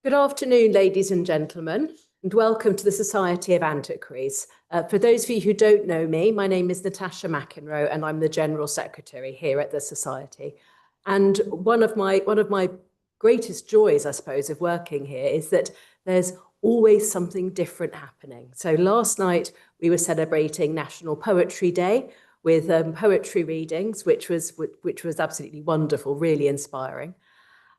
Good afternoon, ladies and gentlemen, and welcome to the Society of Antiquaries. For those of you who don't know me, my name is Natasha McEnroe, and I'm the General Secretary here at the Society. And one of my greatest joys, I suppose, of working here is that there's always something different happening. So last night we were celebrating National Poetry Day with poetry readings, which was absolutely wonderful, really inspiring.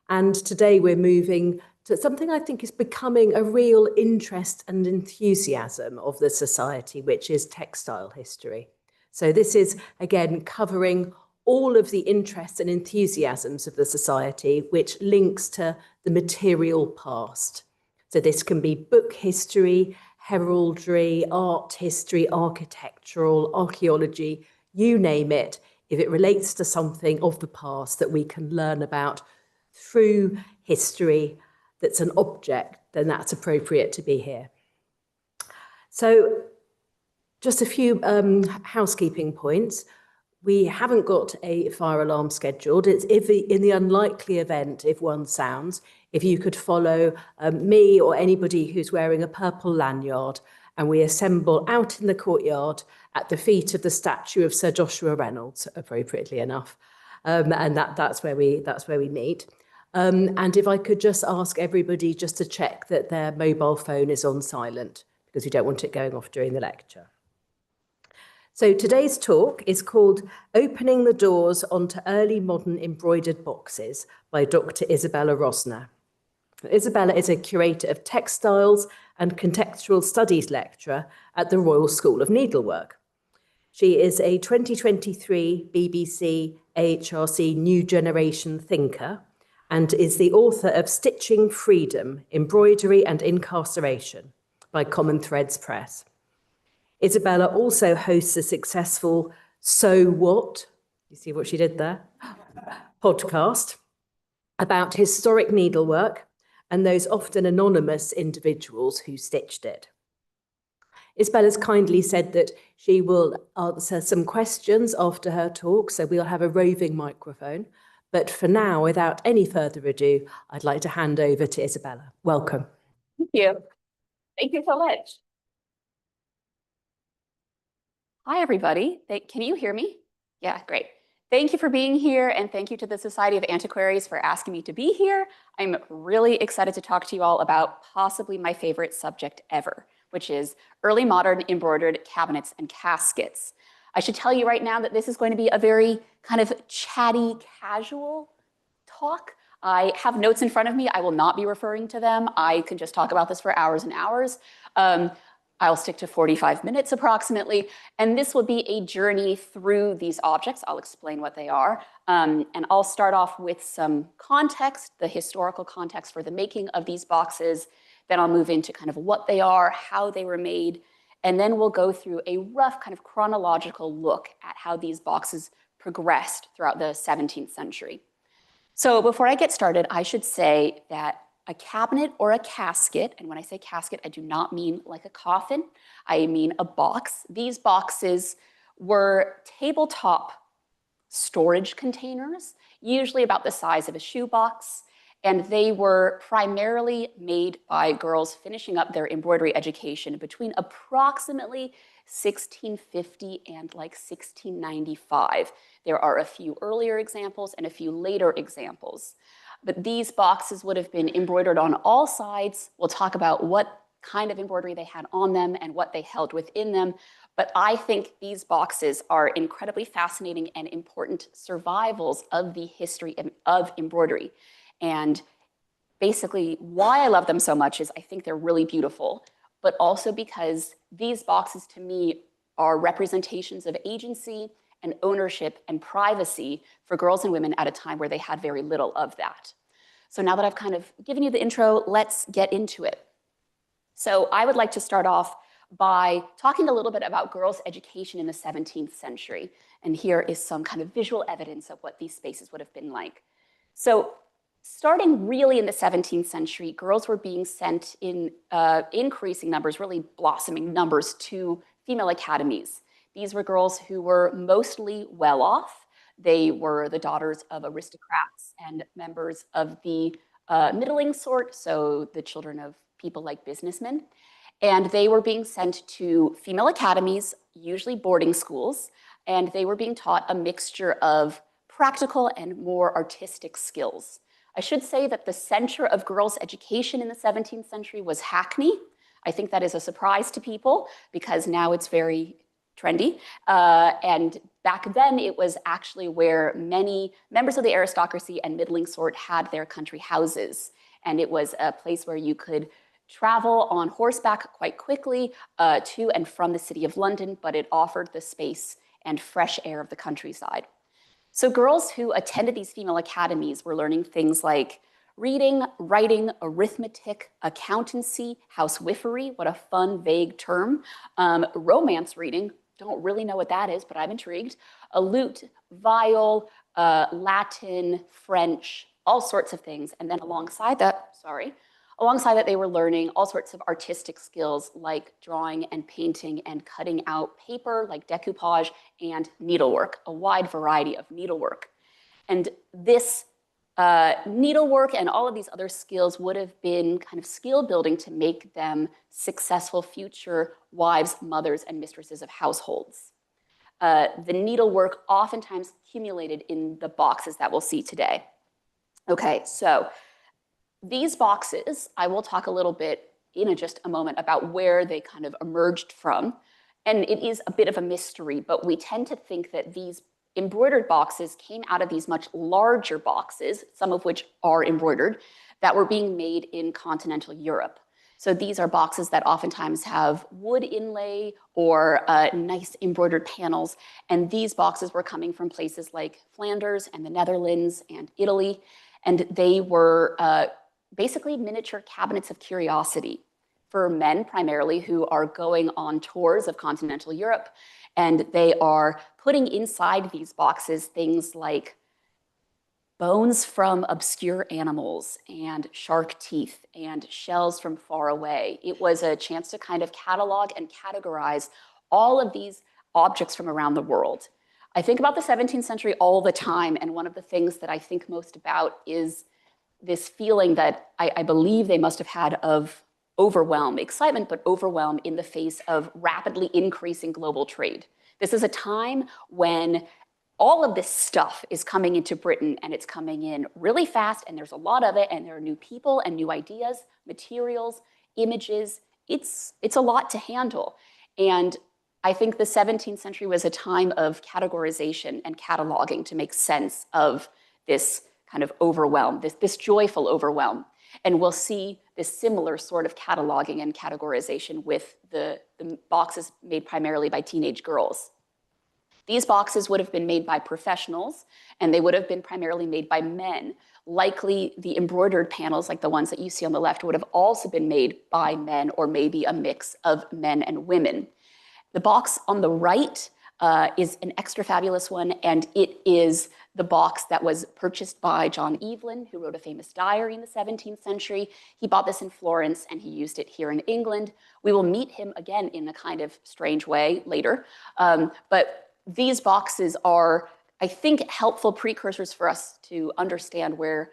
And today we're moving to something I think is becoming a real interest and enthusiasm of the Society, which is textile history. So this is, again, covering all of the interests and enthusiasms of the Society, which links to the material past. So this can be book history, heraldry, art history, architectural, archaeology, you name it. If it relates to something of the past that we can learn about through history that's an object, then that's appropriate to be here. So just a few housekeeping points. We haven't got a fire alarm scheduled. It's in the unlikely event, if one sounds, if you could follow me or anybody who's wearing a purple lanyard, and we assemble out in the courtyard at the feet of the statue of Sir Joshua Reynolds, appropriately enough. And that's where we meet. And if I could just ask everybody just to check that their mobile phone is on silent, because we don't want it going off during the lecture. So today's talk is called Opening the Doors onto Early Modern Embroidered Boxes by Dr. Isabella Rosner. Isabella is a curator of textiles and contextual studies lecturer at the Royal School of Needlework. She is a 2023 BBC AHRC New Generation Thinker, and is the author of Stitching Freedom, Embroidery and Incarceration by Common Threads Press. Isabella also hosts a successful So What, you see what she did there, podcast about historic needlework and those often anonymous individuals who stitched it. Isabella's kindly said that she will answer some questions after her talk, so we'll have a roving microphone. But for now, without any further ado, I'd like to hand over to Isabella. Welcome. Thank you. Thank you so much. Hi, everybody. Can you hear me? Yeah, great. Thank you for being here, and thank you to the Society of Antiquaries for asking me to be here. I'm really excited to talk to you all about possibly my favorite subject ever, which is early modern embroidered cabinets and caskets. I should tell you right now that this is going to be a very kind of chatty, casual talk. I have notes in front of me. I will not be referring to them. I can just talk about this for hours and hours. I'll stick to 45 minutes approximately. And this will be a journey through these objects. I'll explain what they are. And I'll start off with some context, the historical context for the making of these boxes. Then I'll move into kind of what they are, how they were made, and then we'll go through a rough kind of chronological look at how these boxes progressed throughout the 17th century. So before I get started, I should say that a cabinet or a casket, and when I say casket, I do not mean like a coffin, I mean a box. These boxes were tabletop storage containers, usually about the size of a shoebox. And they were primarily made by girls finishing up their embroidery education between approximately 1650 and like 1695. There are a few earlier examples and a few later examples. But these boxes would have been embroidered on all sides. We'll talk about what kind of embroidery they had on them and what they held within them. But I think these boxes are incredibly fascinating and important survivals of the history of embroidery. And basically why I love them so much is I think they're really beautiful, but also because these boxes to me are representations of agency and ownership and privacy for girls and women at a time where they had very little of that. So now that I've kind of given you the intro, let's get into it. So I would like to start off by talking a little bit about girls' education in the 17th century. And here is some kind of visual evidence of what these spaces would have been like. So starting really in the 17th century, girls were being sent in increasing numbers, really blossoming numbers, to female academies. These were girls who were mostly well off. They were the daughters of aristocrats and members of the middling sort, so the children of people like businessmen. And they were being sent to female academies, usually boarding schools, and they were being taught a mixture of practical and more artistic skills. I should say that the center of girls' education in the 17th century was Hackney. I think that is a surprise to people because now it's very trendy. And back then it was actually where many members of the aristocracy and middling sort had their country houses. And it was a place where you could travel on horseback quite quickly to and from the city of London, but it offered the space and fresh air of the countryside. So girls who attended these female academies were learning things like reading, writing, arithmetic, accountancy, housewifery, what a fun, vague term, romance reading, don't really know what that is, but I'm intrigued, a lute, viol, Latin, French, all sorts of things. And then alongside that, they were learning all sorts of artistic skills like drawing and painting and cutting out paper like decoupage and needlework, a wide variety of needlework. And this needlework and all of these other skills would have been kind of skill building to make them successful future wives, mothers, and mistresses of households. The needlework oftentimes accumulated in the boxes that we'll see today. Okay, so these boxes, I will talk a little bit in just a moment about where they kind of emerged from. And it is a bit of a mystery, but we tend to think that these embroidered boxes came out of these much larger boxes, some of which are embroidered, that were being made in continental Europe. So these are boxes that oftentimes have wood inlay or nice embroidered panels. And these boxes were coming from places like Flanders and the Netherlands and Italy. And they were basically miniature cabinets of curiosity for men primarily who are going on tours of continental Europe. And they are putting inside these boxes things like bones from obscure animals and shark teeth and shells from far away. It was a chance to kind of catalog and categorize all of these objects from around the world. I think about the 17th century all the time, and one of the things that I think most about is this feeling that I believe they must have had of overwhelm, excitement, but overwhelm in the face of rapidly increasing global trade. This is a time when all of this stuff is coming into Britain, and it's coming in really fast, and there's a lot of it, and there are new people and new ideas, materials, images. It's a lot to handle. And I think the 17th century was a time of categorization and cataloging to make sense of this kind of overwhelm, this joyful overwhelm. And we'll see this similar sort of cataloging and categorization with the boxes made primarily by teenage girls. These boxes would have been made by professionals, and they would have been primarily made by men. Likely the embroidered panels, like the ones that you see on the left, would have also been made by men, or maybe a mix of men and women. The box on the right is an extra fabulous one, and it is the box that was purchased by John Evelyn, who wrote a famous diary in the 17th century. He bought this in Florence, and he used it here in England. We will meet him again in a kind of strange way later. But these boxes are, I think, helpful precursors for us to understand where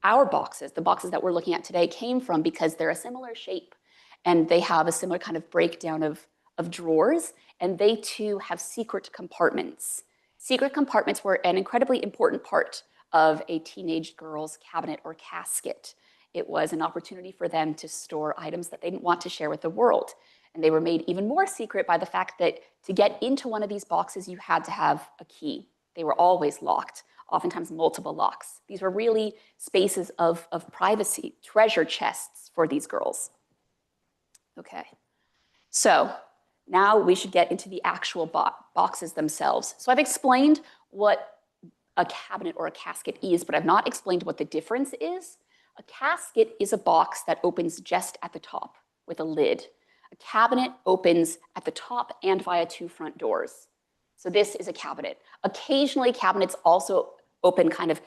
our boxes, the boxes that we're looking at today, came from, because they're a similar shape, and they have a similar kind of breakdown of drawers, and they too have secret compartments. Secret compartments were an incredibly important part of a teenage girl's cabinet or casket. It was an opportunity for them to store items that they didn't want to share with the world. And they were made even more secret by the fact that to get into one of these boxes, you had to have a key. They were always locked, oftentimes multiple locks. These were really spaces of privacy, treasure chests for these girls. Okay, so now we should get into the actual boxes themselves. So I've explained what a cabinet or a casket is, but I've not explained what the difference is. A casket is a box that opens just at the top with a lid. A cabinet opens at the top and via two front doors. So this is a cabinet. Occasionally, cabinets also open kind of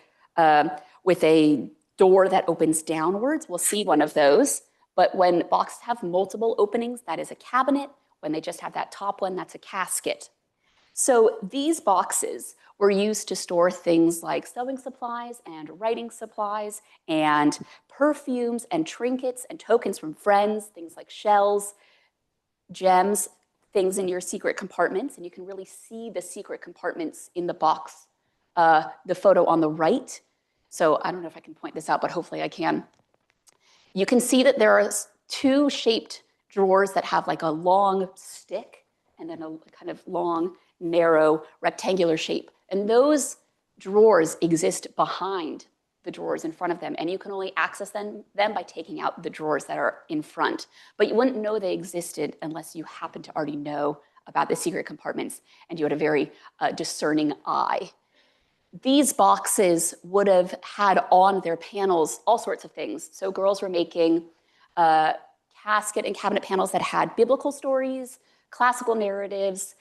with a door that opens downwards. We'll see one of those. But when boxes have multiple openings, that is a cabinet. When they just have that top one, that's a casket. So these boxes were used to store things like sewing supplies and writing supplies and perfumes and trinkets and tokens from friends, things like shells, gems, things in your secret compartments. And you can really see the secret compartments in the box, the photo on the right. So I don't know if I can point this out, but hopefully I can. You can see that there are two shaped drawers that have like a long stick and then a kind of long, narrow, rectangular shape. And those drawers exist behind the drawers in front of them. And you can only access them by taking out the drawers that are in front. But you wouldn't know they existed unless you happened to already know about the secret compartments and you had a very discerning eye. These boxes would have had on their panels all sorts of things. So girls were making casket and cabinet panels that had biblical stories, classical narratives,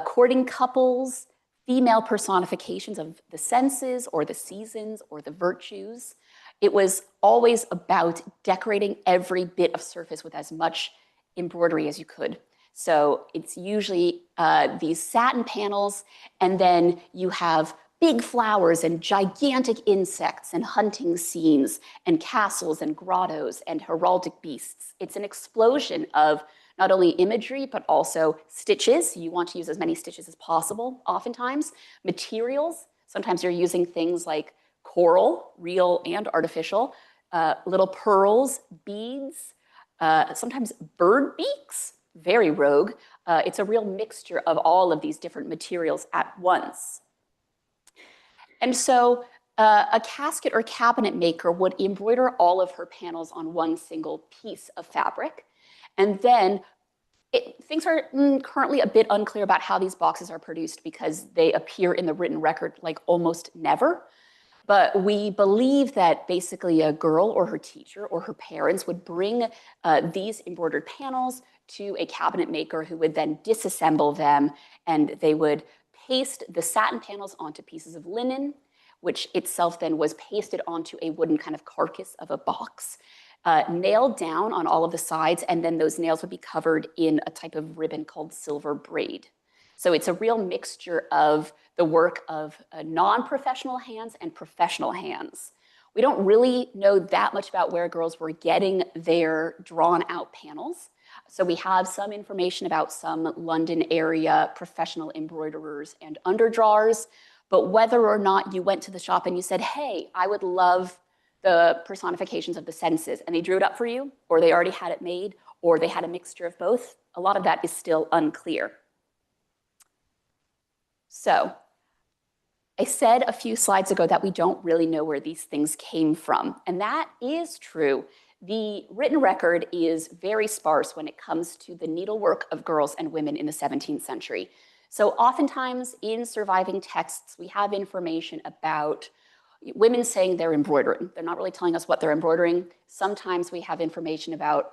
courting couples, female personifications of the senses or the seasons or the virtues. It was always about decorating every bit of surface with as much embroidery as you could. So it's usually these satin panels, and then you have big flowers and gigantic insects and hunting scenes and castles and grottos and heraldic beasts. It's an explosion of not only imagery, but also stitches. You want to use as many stitches as possible, oftentimes. Materials, sometimes you're using things like coral, real and artificial, little pearls, beads, sometimes bird beaks, very rogue. It's a real mixture of all of these different materials at once. And so a casket or cabinet maker would embroider all of her panels on one single piece of fabric. And then things are currently a bit unclear about how these boxes are produced because they appear in the written record like almost never. But we believe that basically a girl or her teacher or her parents would bring these embroidered panels to a cabinet maker who would then disassemble them, and they would paste the satin panels onto pieces of linen, which itself then was pasted onto a wooden kind of carcass of a box, nailed down on all of the sides, and then those nails would be covered in a type of ribbon called silver braid. So it's a real mixture of the work of non-professional hands and professional hands. We don't really know that much about where girls were getting their drawn out panels. So we have some information about some London area professional embroiderers and underdrawers, but whether or not you went to the shop and you said, hey, I would love the personifications of the senses, and they drew it up for you, or they already had it made, or they had a mixture of both, a lot of that is still unclear. So I said a few slides ago that we don't really know where these things came from, and that is true. The written record is very sparse when it comes to the needlework of girls and women in the 17th century. So oftentimes in surviving texts, we have information about women saying they're embroidering. They're not really telling us what they're embroidering. Sometimes we have information about,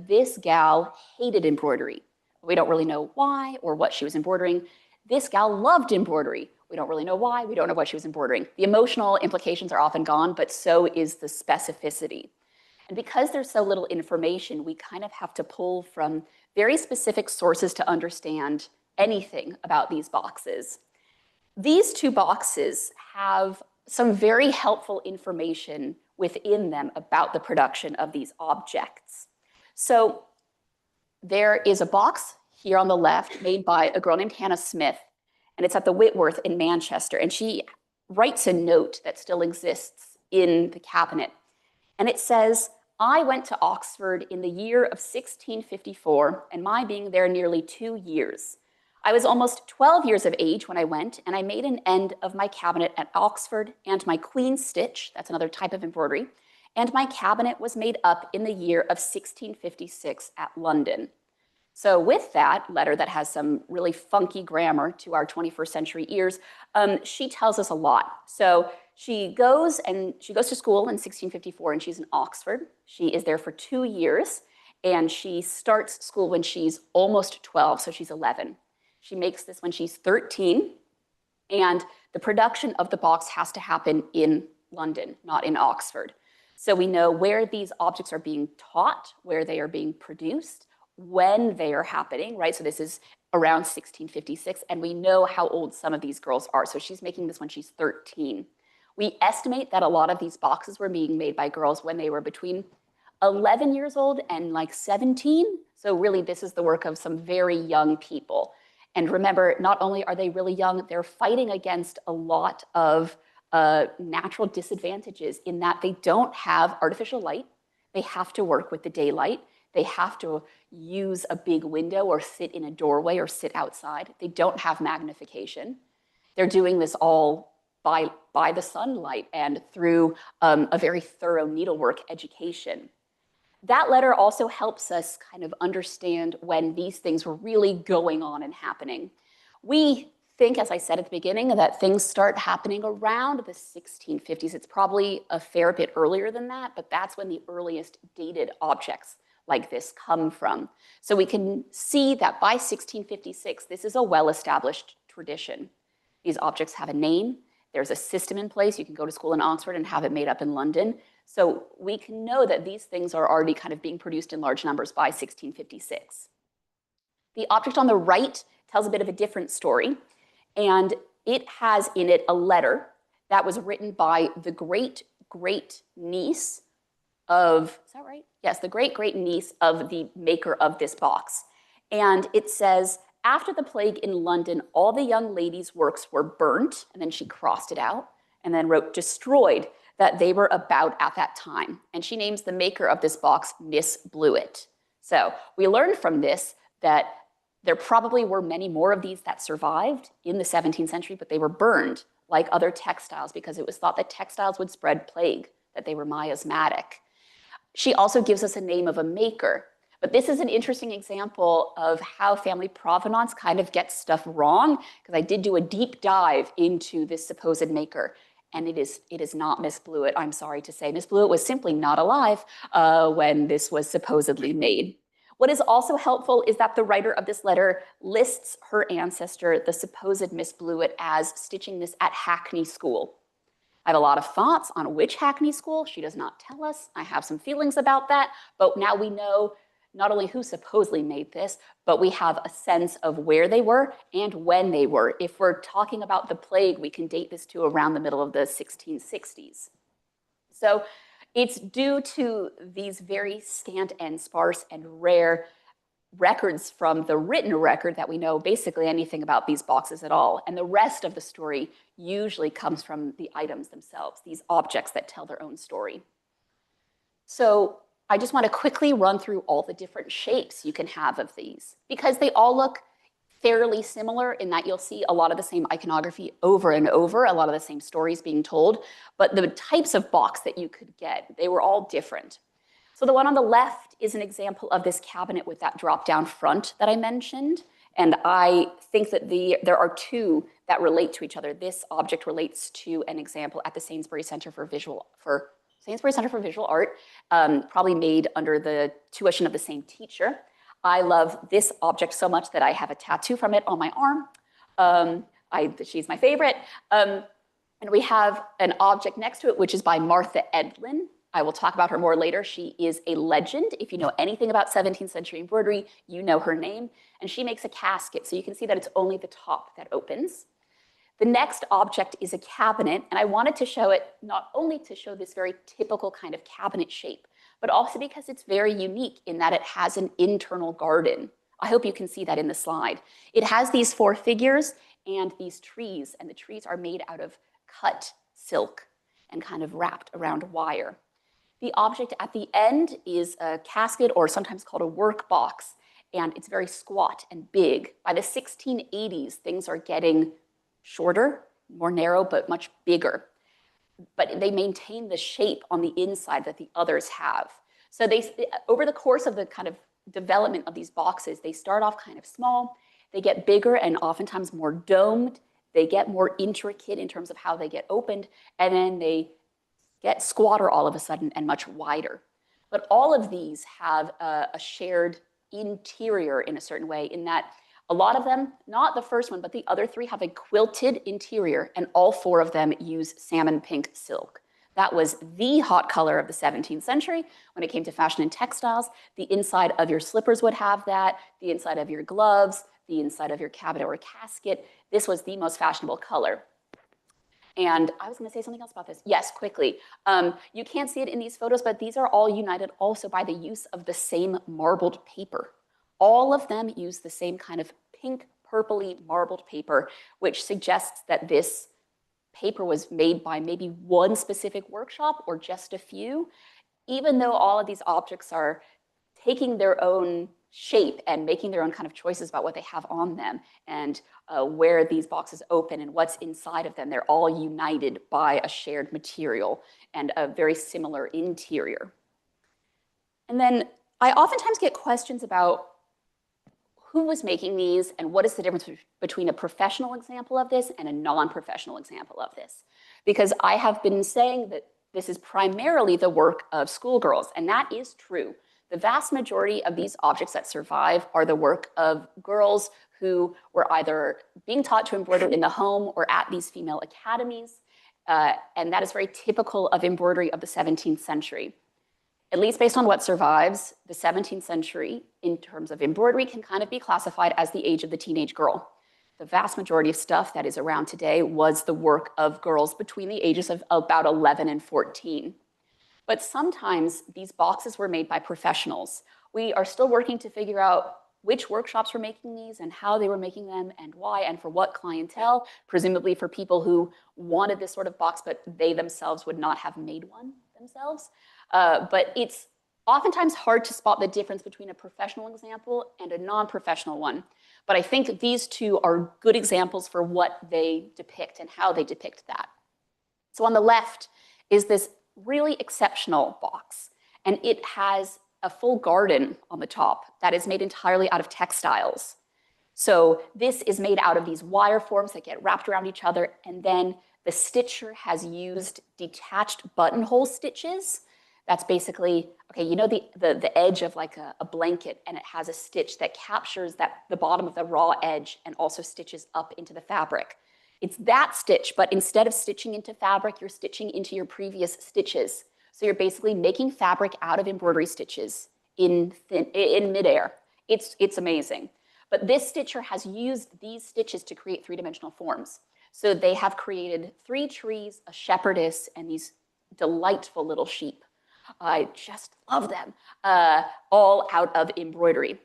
this gal hated embroidery. We don't really know why or what she was embroidering. This gal loved embroidery. We don't really know why. We don't know what she was embroidering. The emotional implications are often gone, but so is the specificity. And because there's so little information, we kind of have to pull from very specific sources to understand anything about these boxes. These two boxes have some very helpful information within them about the production of these objects. So there is a box here on the left made by a girl named Hannah Smith, and it's at the Whitworth in Manchester, and she writes a note that still exists in the cabinet. And it says, I went to Oxford in the year of 1654, and my being there nearly 2 years. I was almost 12 years of age when I went, and I made an end of my cabinet at Oxford, and my queen's stitch, that's another type of embroidery, and my cabinet was made up in the year of 1656 at London. So with that letter that has some really funky grammar to our 21st century ears, she tells us a lot. So she goes to school in 1654, and she's in Oxford. She is there for 2 years, and she starts school when she's almost 12, so she's 11. She makes this when she's 13, and the production of the box has to happen in London, not in Oxford. So we know where these objects are being taught, where they are being produced, when they are happening, right? So this is around 1656, and we know how old some of these girls are. So she's making this when she's 13. We estimate that a lot of these boxes were being made by girls when they were between 11 years old and like 17. So really, this is the work of some very young people. And remember, not only are they really young, they're fighting against a lot of natural disadvantages in that they don't have artificial light. They have to work with the daylight. They have to use a big window or sit in a doorway or sit outside. They don't have magnification. They're doing this all by the sunlight and through a very thorough needlework education. That letter also helps us kind of understand when these things were really going on and happening. We think, as I said at the beginning, that things start happening around the 1650s. It's probably a fair bit earlier than that, but that's when the earliest dated objects like this come from. So we can see that by 1656, this is a well-established tradition. These objects have a name. There's a system in place. You can go to school in Oxford and have it made up in London. So we can know that these things are already kind of being produced in large numbers by 1656. The object on the right tells a bit of a different story, and it has in it a letter that was written by the great-great-niece of, is that right? Yes, the great-great-niece of the maker of this box. And it says, after the plague in London, all the young ladies' works were burnt, and then she crossed it out, and then wrote destroyed, that they were about at that time. And she names the maker of this box Miss Blewett. So we learned from this that there probably were many more of these that survived in the 17th century, but they were burned like other textiles because it was thought that textiles would spread plague, that they were miasmatic. She also gives us a name of a maker. But this is an interesting example of how family provenance kind of gets stuff wrong, because I did do a deep dive into this supposed maker. And it is not Miss Blewett, I'm sorry to say. Miss Blewett was simply not alive when this was supposedly made. What is also helpful is that the writer of this letter lists her ancestor, the supposed Miss Blewett, as stitching this at Hackney School. I have a lot of thoughts on which Hackney School. She does not tell us. I have some feelings about that, but now we know not only who supposedly made this, but we have a sense of where they were and when they were. If we're talking about the plague, we can date this to around the middle of the 1660s. So it's due to these very scant and sparse and rare records from the written record that we know basically anything about these boxes at all. And the rest of the story usually comes from the items themselves, these objects that tell their own story. So I just want to quickly run through all the different shapes you can have of these, because they all look fairly similar in that you'll see a lot of the same iconography over and over, a lot of the same stories being told, but the types of box that you could get, they were all different. So the one on the left is an example of this cabinet with that drop-down front that I mentioned, and I think that there are two that relate to each other. This object relates to an example at the Sainsbury Center for Visual Art, probably made under the tuition of the same teacher. I love this object so much that I have a tattoo from it on my arm. She's my favorite. And we have an object next to it, which is by Martha Edlin. I will talk about her more later. She is a legend. If you know anything about 17th century embroidery, you know her name. And she makes a casket, so you can see that it's only the top that opens. The next object is a cabinet, and I wanted to show it not only to show this very typical kind of cabinet shape, but also because it's very unique in that it has an internal garden. I hope you can see that in the slide. It has these four figures and these trees, and the trees are made out of cut silk and kind of wrapped around wire. The object at the end is a casket, or sometimes called a work box, and it's very squat and big. By the 1680s, things are getting shorter, more narrow, but much bigger. But they maintain the shape on the inside that the others have. So over the course of the kind of development of these boxes, they start off kind of small, they get bigger and oftentimes more domed, they get more intricate in terms of how they get opened, and then they get squatter all of a sudden and much wider. But all of these have a shared interior in a certain way, in that a lot of them, not the first one, but the other three have a quilted interior, and all four of them use salmon pink silk. That was the hot color of the 17th century. When it came to fashion and textiles, the inside of your slippers would have that, the inside of your gloves, the inside of your cabinet or casket. This was the most fashionable color. And I was going to say something else about this. Yes, quickly. You can't see it in these photos, but these are all united also by the use of the same marbled paper. All of them use the same kind of pink, purpley marbled paper, which suggests that this paper was made by maybe one specific workshop or just a few, even though all of these objects are taking their own shape and making their own kind of choices about what they have on them and where these boxes open and what's inside of them. They're all united by a shared material and a very similar interior. And then I oftentimes get questions about who was making these and what is the difference between a professional example of this and a non-professional example of this. Because I have been saying that this is primarily the work of schoolgirls, and that is true. The vast majority of these objects that survive are the work of girls who were either being taught to embroider in the home or at these female academies, and that is very typical of embroidery of the 17th century. At least based on what survives, the 17th century in terms of embroidery can kind of be classified as the age of the teenage girl. The vast majority of stuff that is around today was the work of girls between the ages of about 11 and 14. But sometimes these boxes were made by professionals. We are still working to figure out which workshops were making these and how they were making them and why and for what clientele, presumably for people who wanted this sort of box, but they themselves would not have made one themselves. But it's oftentimes hard to spot the difference between a professional example and a non-professional one. But I think these two are good examples for what they depict and how they depict that. So on the left is this really exceptional box, and it has a full garden on the top that is made entirely out of textiles. So this is made out of these wire forms that get wrapped around each other, and then the stitcher has used detached buttonhole stitches. That's basically, okay, you know the edge of like a blanket, and it has a stitch that captures the bottom of the raw edge and also stitches up into the fabric. It's that stitch, but instead of stitching into fabric, you're stitching into your previous stitches. So you're basically making fabric out of embroidery stitches in midair. It's amazing. But this stitcher has used these stitches to create three-dimensional forms. So they have created 3 trees, a shepherdess, and these delightful little sheep. I just love them, all out of embroidery.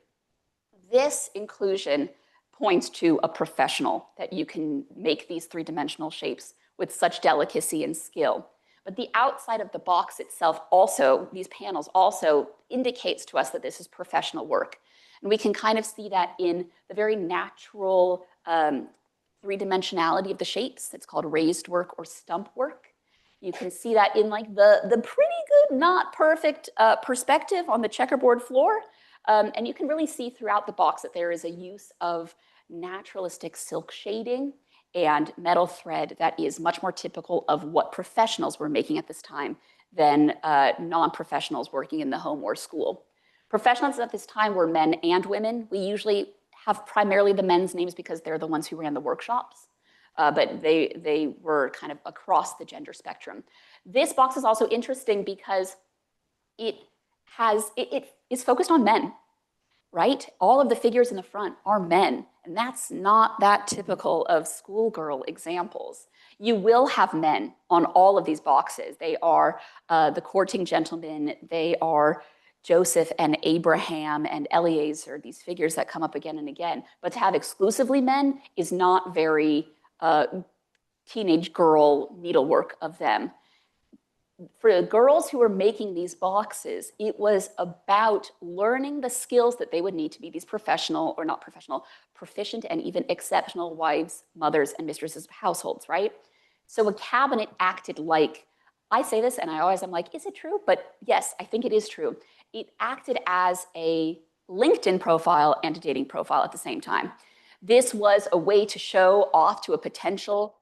This inclusion points to a professional, that you can make these three-dimensional shapes with such delicacy and skill. But the outside of the box itself also, these panels also indicates to us that this is professional work. And we can kind of see that in the very natural three-dimensionality of the shapes. It's called raised work or stump work. You can see that in like the pretty good, not perfect perspective on the checkerboard floor. And you can really see throughout the box that there is a use of naturalistic silk shading and metal thread that is much more typical of what professionals were making at this time than non-professionals working in the home or school. Professionals at this time were men and women. We usually have primarily the men's names because they're the ones who ran the workshops. But they were kind of across the gender spectrum. This box is also interesting because it is focused on men, right? All of the figures in the front are men, and that's not that typical of schoolgirl examples. You will have men on all of these boxes. They are the courting gentlemen, they are Joseph and Abraham and Eliezer, these figures that come up again and again. But to have exclusively men is not very teenage girl needlework of them. For the girls who were making these boxes, it was about learning the skills that they would need to be these professional, or not professional, proficient and even exceptional wives, mothers, and mistresses of households, right? So a cabinet acted like, I say this and I'm like, is it true? But yes, I think it is true. It acted as a LinkedIn profile and a dating profile at the same time. This was a way to show off to a potential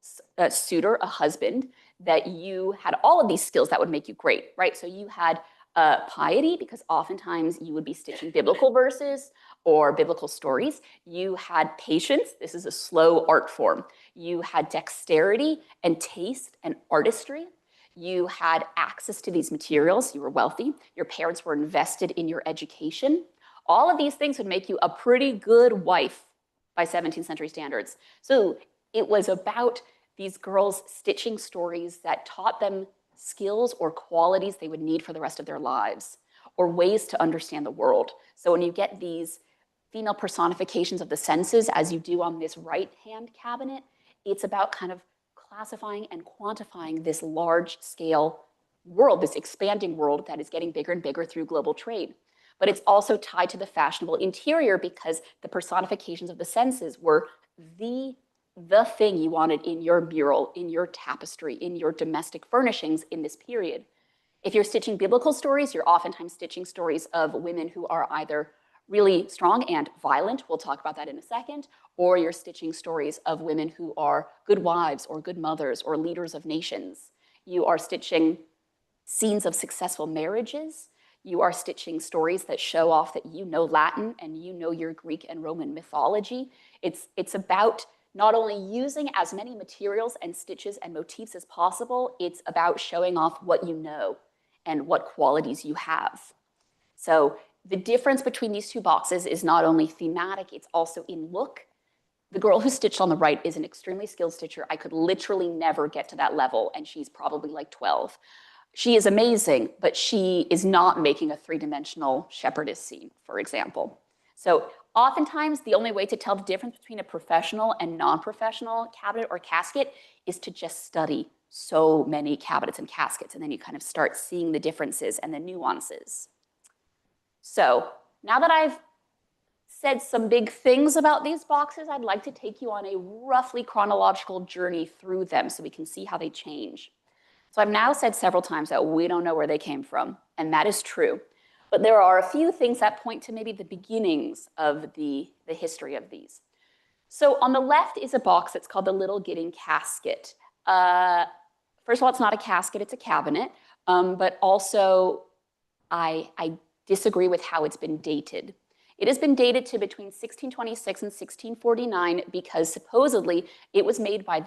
suitor, a husband, that you had all of these skills that would make you great, right? So you had piety, because oftentimes you would be stitching biblical verses or biblical stories. You had patience. This is a slow art form. You had dexterity and taste and artistry. You had access to these materials, you were wealthy, your parents were invested in your education. All of these things would make you a pretty good wife by 17th century standards. So it was about these girls stitching stories that taught them skills or qualities they would need for the rest of their lives, or ways to understand the world. So when you get these female personifications of the senses, as you do on this right-hand cabinet, it's about kind of classifying and quantifying this large-scale world, this expanding world that is getting bigger and bigger through global trade. But it's also tied to the fashionable interior because the personifications of the senses were the thing you wanted in your mural, in your tapestry, in your domestic furnishings in this period. If you're stitching biblical stories, you're oftentimes stitching stories of women who are either really strong and violent, we'll talk about that in a second, or you're stitching stories of women who are good wives or good mothers or leaders of nations. You are stitching scenes of successful marriages. You are stitching stories that show off that you know Latin and you know your Greek and Roman mythology. It's about not only using as many materials and stitches and motifs as possible, it's about showing off what you know and what qualities you have. So the difference between these two boxes is not only thematic, it's also in look. The girl who stitched on the right is an extremely skilled stitcher. I could literally never get to that level, and she's probably like 12. She is amazing, but she is not making a three-dimensional shepherdess scene, for example. So oftentimes, the only way to tell the difference between a professional and non-professional cabinet or casket is to just study so many cabinets and caskets, and then you kind of start seeing the differences and the nuances. So now that I've said some big things about these boxes, I'd like to take you on a roughly chronological journey through them so we can see how they change. So I've now said several times that we don't know where they came from, and that is true. But there are a few things that point to maybe the beginnings of the history of these. So on the left is a box that's called the Little Gidding Casket. First of all, it's not a casket, it's a cabinet, but also I disagree with how it's been dated. It has been dated to between 1626 and 1649 because supposedly it was made by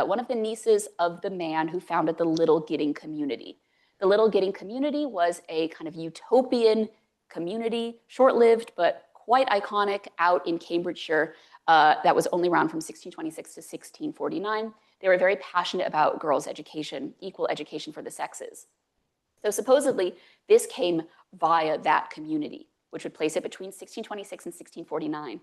one of the nieces of the man who founded the Little Gidding community. The Little Gidding community was a kind of utopian community, short-lived but quite iconic out in Cambridgeshire that was only around from 1626 to 1649. They were very passionate about girls' education, equal education for the sexes. So supposedly this came via that community, which would place it between 1626 and 1649.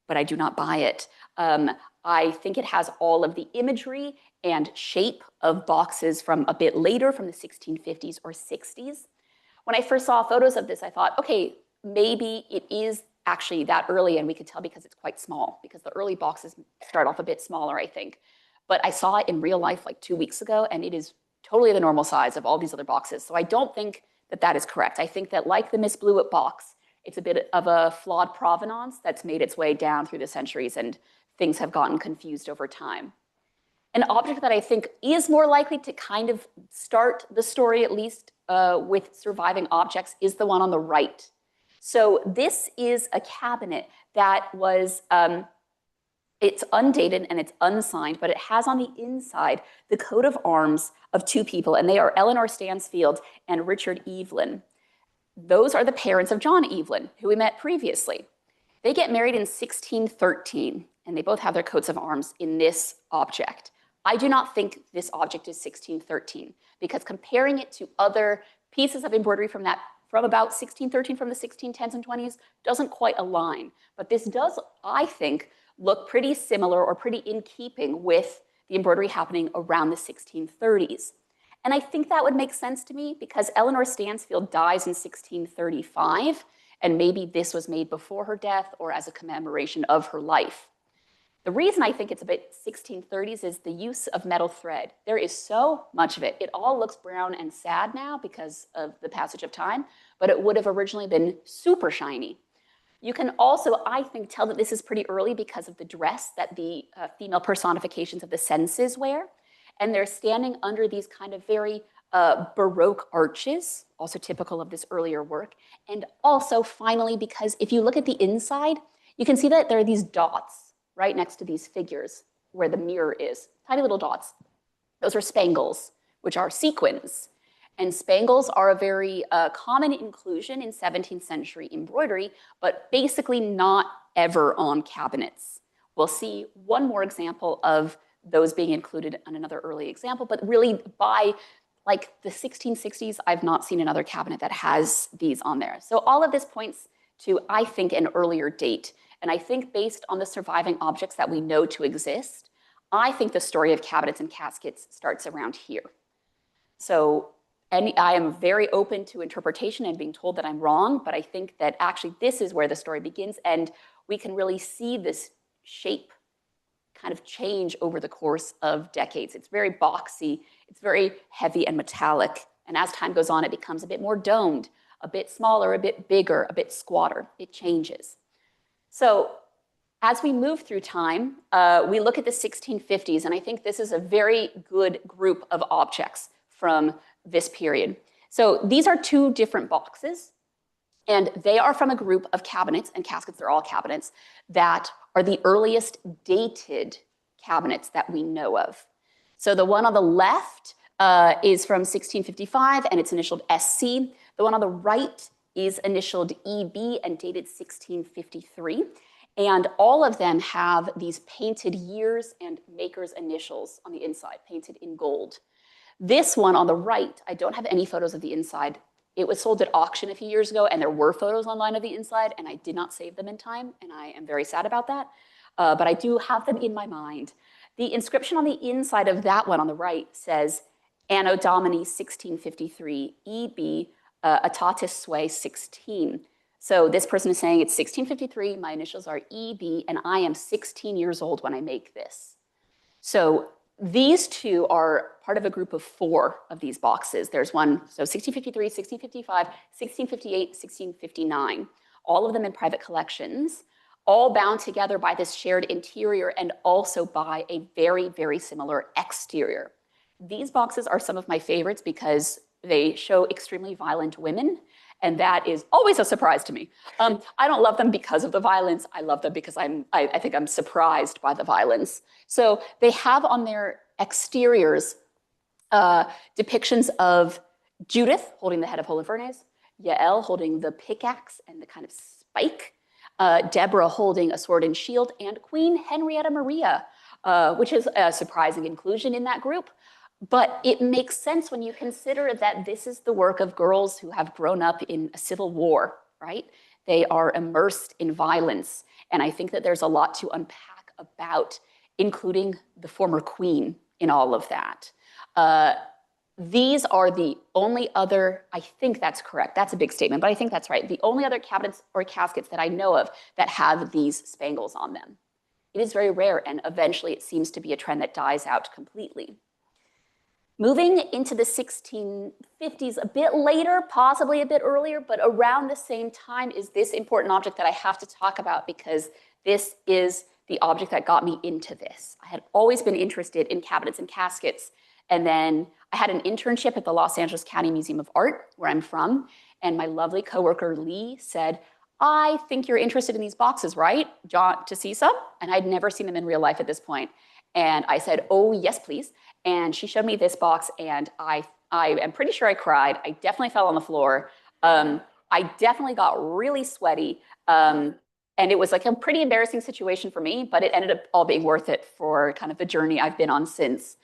But I do not buy it. I think it has all of the imagery and shape of boxes from a bit later, from the 1650s or 60s. When I first saw photos of this, I thought, okay, maybe it is actually that early, and we could tell because it's quite small, because the early boxes start off a bit smaller, I think. But I saw it in real life like 2 weeks ago, and it is totally the normal size of all these other boxes. So I don't think that that is correct. I think that like the Miss Blewett box, it's a bit of a flawed provenance that's made its way down through the centuries and things have gotten confused over time. An object that I think is more likely to kind of start the story, at least with surviving objects, is the one on the right. So this is a cabinet that was, it's undated and it's unsigned, but it has on the inside the coat of arms of two people, and they are Eleanor Stansfield and Richard Evelyn. Those are the parents of John Evelyn, who we met previously. They get married in 1613, and they both have their coats of arms in this object. I do not think this object is 1613, because comparing it to other pieces of embroidery from about 1613, from the 1610s and 20s, doesn't quite align. But this does, I think, look pretty similar or pretty in keeping with the embroidery happening around the 1630s. And I think that would make sense to me because Eleanor Stansfield dies in 1635, and maybe this was made before her death or as a commemoration of her life. The reason I think it's a bit 1630s is the use of metal thread. There is so much of it. It all looks brown and sad now because of the passage of time, but it would have originally been super shiny. You can also, I think, tell that this is pretty early because of the dress that the female personifications of the senses wear. And they're standing under these kind of very Baroque arches, also typical of this earlier work. And also, finally, because if you look at the inside, you can see that there are these dots right next to these figures where the mirror is, tiny little dots. Those are spangles, which are sequins. And spangles are a very common inclusion in 17th century embroidery, but basically not ever on cabinets. We'll see one more example of those being included on another early example, but really by like the 1660s, I've not seen another cabinet that has these on there. So all of this points to, I think, an earlier date. And I think based on the surviving objects that we know to exist, I think the story of cabinets and caskets starts around here. So I am very open to interpretation and being told that I'm wrong, but I think that actually this is where the story begins, and we can really see this shape kind of change over the course of decades. It's very boxy, it's very heavy and metallic, and as time goes on, it becomes a bit more domed, a bit smaller, a bit bigger, a bit squatter. It changes. So as we move through time, we look at the 1650s, and I think this is a very good group of objects from this period. So these are two different boxes, and they are from a group of cabinets, and caskets are all cabinets, that are the earliest dated cabinets that we know of. So the one on the left is from 1655, and it's initialed SC. The one on the right is initialed EB and dated 1653. And all of them have these painted years and maker's initials on the inside, painted in gold. This one on the right, I don't have any photos of the inside. It was sold at auction a few years ago, and there were photos online of the inside, and I did not save them in time, and I am very sad about that. But I do have them in my mind. The inscription on the inside of that one on the right says, Anno Domini 1653, EB Aetatis Sui 16. So this person is saying it's 1653, my initials are EB, and I am 16 years old when I make this. So these two are part of a group of 4 of these boxes. There's one, so 1653, 1655, 1658, 1659, all of them in private collections, all bound together by this shared interior and also by a very, very similar exterior. These boxes are some of my favorites because they show extremely violent women, and that is always a surprise to me. I don't love them because of the violence. I love them because I think I'm surprised by the violence. So they have on their exteriors depictions of Judith holding the head of Holofernes, Yael holding the pickaxe and the kind of spike, Deborah holding a sword and shield, and Queen Henrietta Maria, which is a surprising inclusion in that group. But it makes sense when you consider that this is the work of girls who have grown up in a civil war, right? They are immersed in violence. And I think that there's a lot to unpack about including the former queen in all of that. These are the only other, I think that's correct, that's a big statement, but I think that's right, the only other cabinets or caskets that I know of that have these spangles on them. It is very rare, and eventually it seems to be a trend that dies out completely. Moving into the 1650s, a bit later, possibly a bit earlier, but around the same time is this important object that I have to talk about because this is the object that got me into this. I had always been interested in cabinets and caskets, and then I had an internship at the Los Angeles County Museum of Art, where I'm from, and my lovely coworker Lee said, I think you're interested in these boxes, right? John, to see some? And I'd never seen them in real life at this point. And I said, oh, yes, please. And she showed me this box, and I am pretty sure I cried. I definitely fell on the floor. I definitely got really sweaty. And it was like a pretty embarrassing situation for me, but it ended up all being worth it for kind of the journey I've been on since.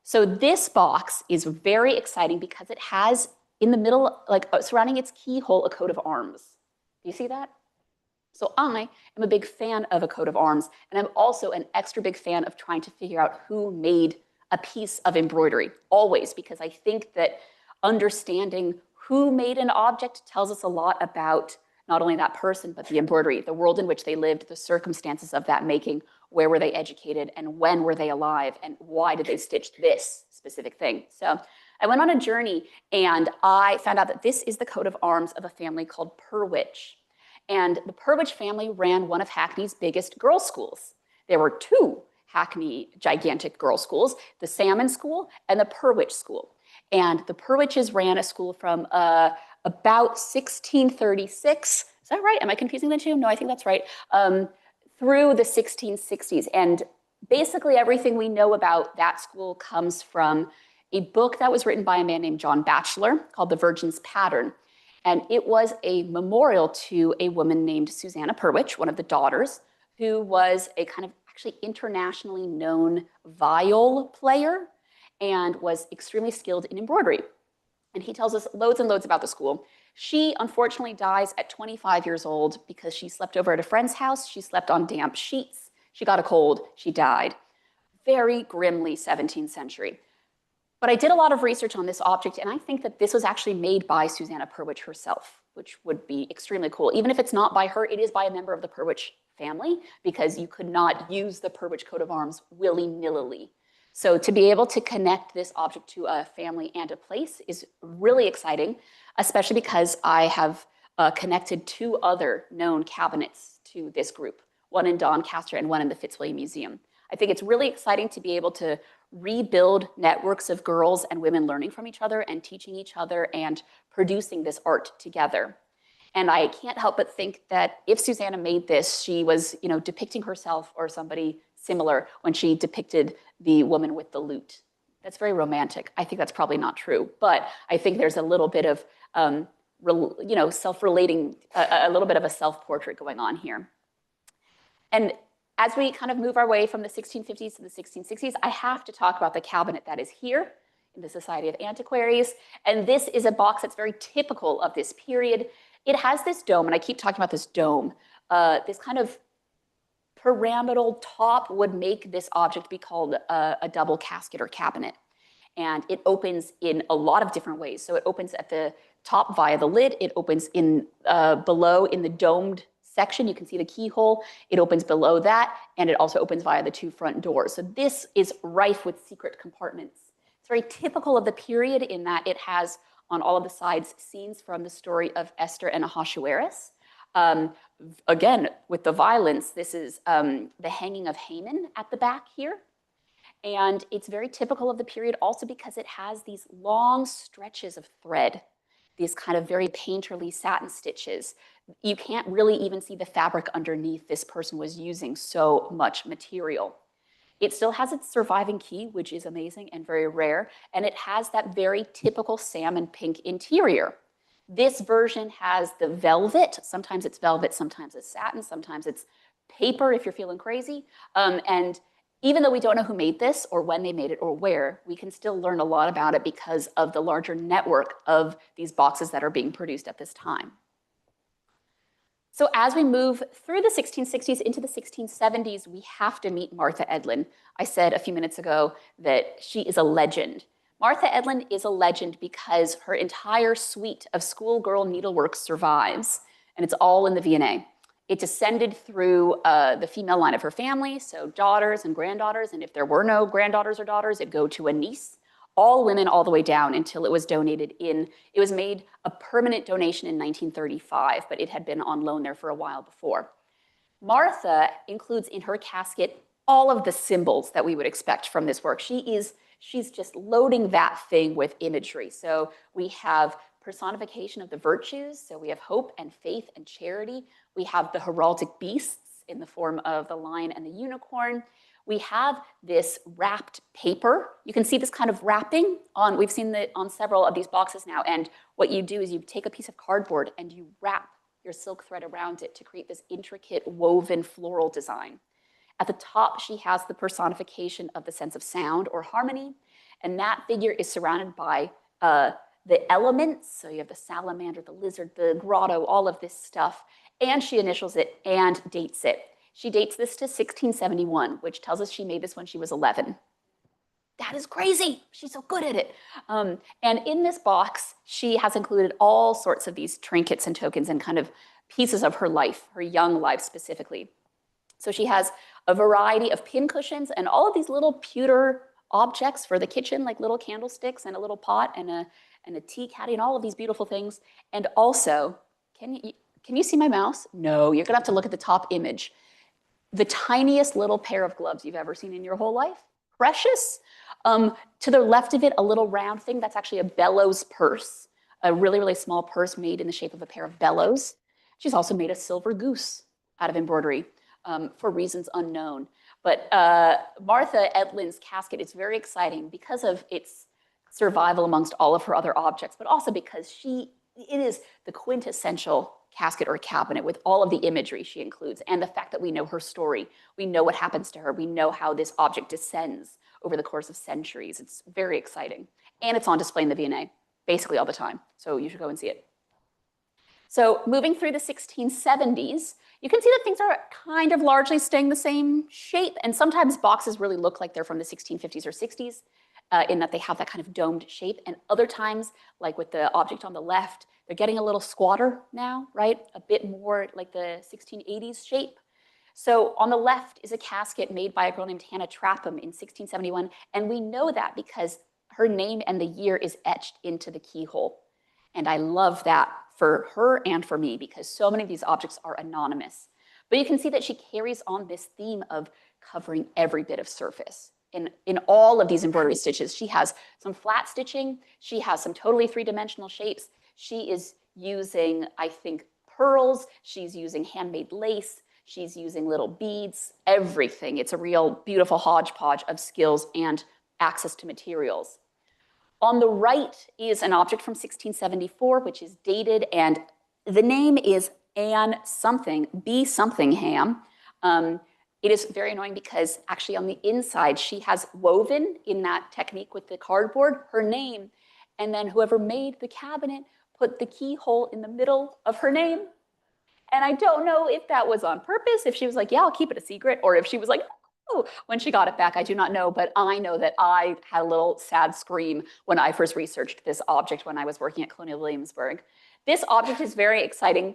So this box is very exciting because it has in the middle, like surrounding its keyhole, a coat of arms. Do you see that? So I am a big fan of a coat of arms, and I'm also an extra big fan of trying to figure out who made a piece of embroidery, always, because I think that understanding who made an object tells us a lot about not only that person, but the embroidery, the world in which they lived, the circumstances of that making, where were they educated, and when were they alive, and why did they stitch this specific thing. So I went on a journey, and I found out that this is the coat of arms of a family called Purwich. And the Purwich family ran one of Hackney's biggest girls' schools. There were 2 Hackney gigantic girls' schools, the Salmon School and the Purwich School. And the Purwiches ran a school from about 1636, is that right? Am I confusing the two? No, I think that's right. Through the 1660s. And basically everything we know about that school comes from a book that was written by a man named John Batchelor called The Virgin's Pattern. And it was a memorial to a woman named Susanna Purwich, one of the daughters, who was a kind of actually internationally known viol player and was extremely skilled in embroidery. And he tells us loads and loads about the school. She unfortunately dies at 25 years old because she slept over at a friend's house. She slept on damp sheets. She got a cold. She died. Very grimly 17th century. But I did a lot of research on this object, and I think that this was actually made by Susanna Purwich herself, which would be extremely cool. Even if it's not by her, it is by a member of the Purwich family, because you could not use the Purwich coat of arms willy-nilly. So to be able to connect this object to a family and a place is really exciting, especially because I have connected 2 other known cabinets to this group, one in Doncaster and one in the Fitzwilliam Museum. I think it's really exciting to be able to rebuild networks of girls and women learning from each other and teaching each other and producing this art together. And I can't help but think that if Susanna made this, she was, depicting herself or somebody similar when she depicted the woman with the lute. That's very romantic. I think that's probably not true, but I think there's a little bit of, self-relating, a little bit of a self-portrait going on here. And as we kind of move our way from the 1650s to the 1660s, I have to talk about the cabinet that is here in the Society of Antiquaries. And this is a box that's very typical of this period. It has this dome, and I keep talking about this dome. This kind of pyramidal top would make this object be called a double casket or cabinet. And it opens in a lot of different ways. So it opens at the top via the lid. It opens in below in the domed section. You can see the keyhole. It opens below that, and it also opens via the 2 front doors. So this is rife with secret compartments. It's very typical of the period in that it has on all of the sides scenes from the story of Esther and Ahasuerus. Again, with the violence, this is the hanging of Haman at the back here. And it's very typical of the period also because it has these long stretches of thread, these kind of very painterly satin stitches. You can't really even see the fabric underneath. This person was using so much material. It still has its surviving key, which is amazing and very rare, and it has that very typical salmon pink interior. This version has the velvet. Sometimes it's velvet, sometimes it's satin, sometimes it's paper if you're feeling crazy. And even though we don't know who made this or when they made it or where, we can still learn a lot about it because of the larger network of these boxes that are being produced at this time. So as we move through the 1660s into the 1670s, we have to meet Martha Edlin. I said a few minutes ago that she is a legend. Martha Edlin is a legend because her entire suite of schoolgirl needlework survives, and it's all in the V&A. It descended through the female line of her family, so daughters and granddaughters, and if there were no granddaughters or daughters, it'd go to a niece. All women all the way down until it was donated it was made a permanent donation in 1935, but it had been on loan there for a while before. Martha includes in her casket all of the symbols that we would expect from this work. She's just loading that thing with imagery. So we have personification of the virtues. So we have hope and faith and charity. We have the heraldic beasts in the form of the lion and the unicorn. We have this wrapped paper. You can see this kind of wrapping on, we've seen that on several of these boxes now. And what you do is you take a piece of cardboard and you wrap your silk thread around it to create this intricate woven floral design. At the top, she has the personification of the sense of sound or harmony. And that figure is surrounded by the elements. So you have the salamander, the lizard, the grotto, all of this stuff. And she initials it and dates it. She dates this to 1671, which tells us she made this when she was 11. That is crazy. She's so good at it. And in this box, she has included all sorts of these trinkets and tokens and kind of pieces of her life, her young life specifically. So she has a variety of pin cushions and all of these little pewter objects for the kitchen, like little candlesticks and a little pot and a tea caddy and all of these beautiful things. And also, can you see my mouse? No, you're gonna have to look at the top image. The tiniest little pair of gloves you've ever seen in your whole life. Precious. To the left of it, a little round thing. That's actually a bellows purse, a really, really small purse made in the shape of a pair of bellows. She's also made a silver goose out of embroidery for reasons unknown. But Martha Edlin's casket is very exciting because of its survival amongst all of her other objects, but also because it is the quintessential casket or cabinet with all of the imagery she includes and the fact that we know her story. We know what happens to her. We know how this object descends over the course of centuries. It's very exciting. And it's on display in the V&A basically all the time. So you should go and see it. So moving through the 1670s, you can see that things are kind of largely staying the same shape. And sometimes boxes really look like they're from the 1650s or 60s in that they have that kind of domed shape. And other times, like with the object on the left, they're getting a little squatter now, right? A bit more like the 1680s shape. So on the left is a casket made by a girl named Hannah Trapham in 1671. And we know that because her name and the year is etched into the keyhole. And I love that for her and for me because so many of these objects are anonymous. But you can see that she carries on this theme of covering every bit of surface. In all of these embroidery stitches, she has some flat stitching, she has some totally three-dimensional shapes. She is using, I think, pearls, she's using handmade lace, she's using little beads, everything. It's a real beautiful hodgepodge of skills and access to materials. On the right is an object from 1674, which is dated, and the name is Anne something, B something Ham. It is very annoying because actually on the inside, she has woven in that technique with the cardboard, her name, and then whoever made the cabinet put the keyhole in the middle of her name. And I don't know if that was on purpose, if she was like, yeah, I'll keep it a secret, or if she was like, oh, when she got it back, I do not know, but I know that I had a little sad scream when I first researched this object when I was working at Colonial Williamsburg. This object is very exciting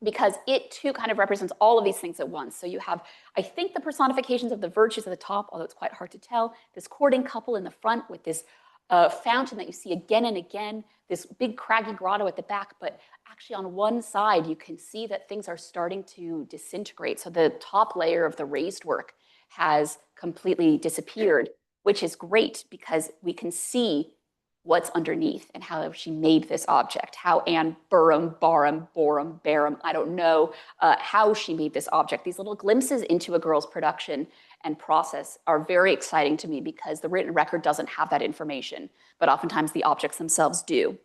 because it too kind of represents all of these things at once. So you have, I think, the personifications of the virtues at the top, although it's quite hard to tell, this courting couple in the front with this fountain that you see again and again, this big craggy grotto at the back, but actually on one side, you can see that things are starting to disintegrate. So the top layer of the raised work has completely disappeared, which is great because we can see what's underneath and how she made this object, how Anne Borum, I don't know how she made this object. These little glimpses into a girl's production and process are very exciting to me because the written record doesn't have that information, but oftentimes the objects themselves do.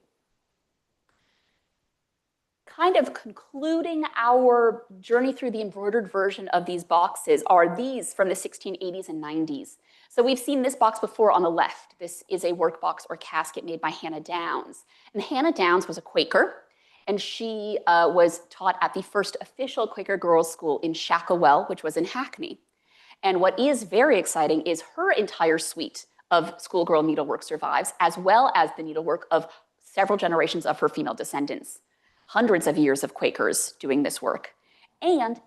Kind of concluding our journey through the embroidered version of these boxes are these from the 1680s and 90s. So we've seen this box before on the left. This is a work box or casket made by Hannah Downs. And Hannah Downs was a Quaker, and she was taught at the first official Quaker girls' school in Shacklewell, which was in Hackney. And what is very exciting is her entire suite of schoolgirl needlework survives, as well as the needlework of several generations of her female descendants. Hundreds of years of Quakers doing this work. And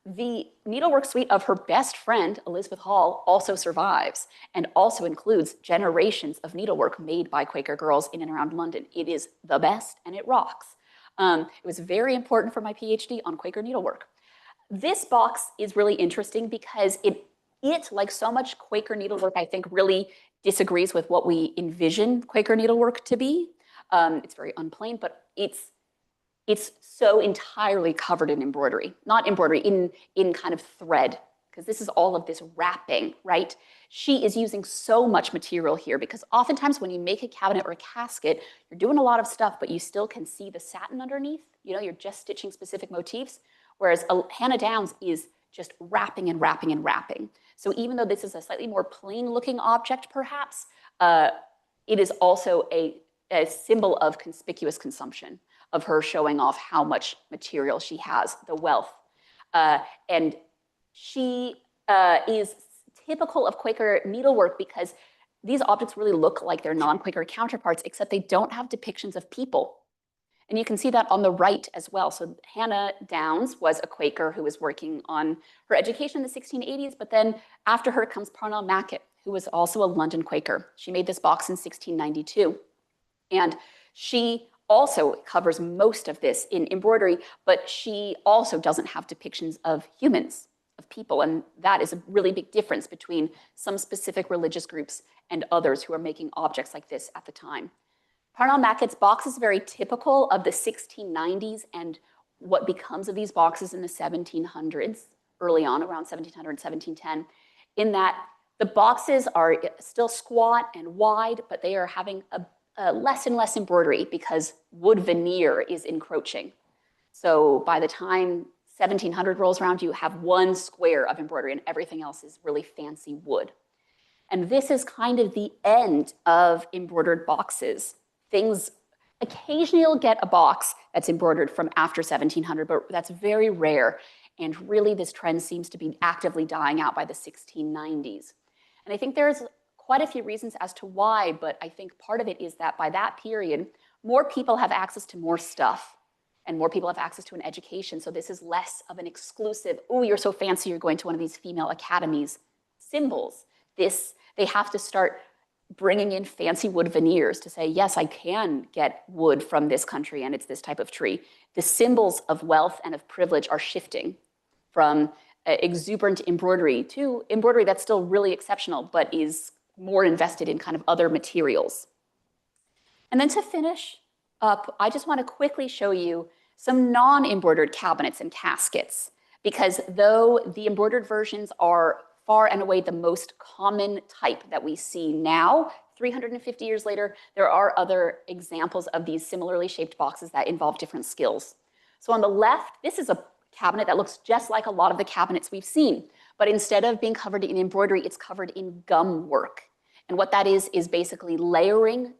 the needlework suite of her best friend, Elizabeth Hall, also survives and also includes generations of needlework made by Quaker girls in and around London. It is the best and it rocks. It was very important for my PhD on Quaker needlework. This box is really interesting because it like so much Quaker needlework, I think really disagrees with what we envision Quaker needlework to be. It's very unplain, but it's so entirely covered in embroidery, not embroidery, in kind of thread, because this is all of this wrapping, right? She is using so much material here because oftentimes when you make a cabinet or a casket, you're doing a lot of stuff, but you still can see the satin underneath. You know, you're just stitching specific motifs, whereas Hannah Downs is just wrapping and wrapping and wrapping. So even though this is a slightly more plain looking object, perhaps, it is also a symbol of conspicuous consumption, of her showing off how much material she has, the wealth. And she is typical of Quaker needlework because these objects really look like their non-Quaker counterparts, except they don't have depictions of people. And you can see that on the right as well. So Hannah Downs was a Quaker who was working on her education in the 1680s, but then after her comes Parnell Mackett, who was also a London Quaker. She made this box in 1692. And she also covers most of this in embroidery, but she also doesn't have depictions of humans, of people. And that is a really big difference between some specific religious groups and others who are making objects like this at the time. Parnell Mackett's box is very typical of the 1690s and what becomes of these boxes in the 1700s, early on, around 1700, 1710, in that The boxes are still squat and wide, but they are having a less and less embroidery because wood veneer is encroaching. So by the time 1700 rolls around, you have one square of embroidery and everything else is really fancy wood. And this is kind of the end of embroidered boxes. Things, occasionally you'll get a box that's embroidered from after 1700, but that's very rare. And really this trend seems to be actively dying out by the 1690s. And I think there's quite a few reasons as to why, but I think part of it is that by that period, more people have access to more stuff and more people have access to an education. So this is less of an exclusive, oh, you're so fancy, you're going to one of these female academies symbols. They have to start bringing in fancy wood veneers to say, yes, I can get wood from this country and it's this type of tree. The symbols of wealth and of privilege are shifting from exuberant embroidery to embroidery that's still really exceptional, but is more invested in kind of other materials. And then to finish up, I just want to quickly show you some non-embroidered cabinets and caskets, because though the embroidered versions are far and away the most common type that we see now, 350 years later, there are other examples of these similarly shaped boxes that involve different skills. So on the left, this is a cabinet that looks just like a lot of the cabinets we've seen, but instead of being covered in embroidery, it's covered in gum work. And what that is basically layering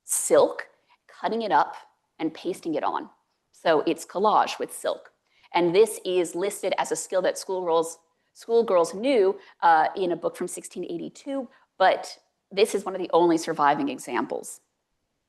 silk, cutting it up, and pasting it on. So it's collage with silk. And this is listed as a skill that schoolgirls knew in a book from 1682, but this is one of the only surviving examples.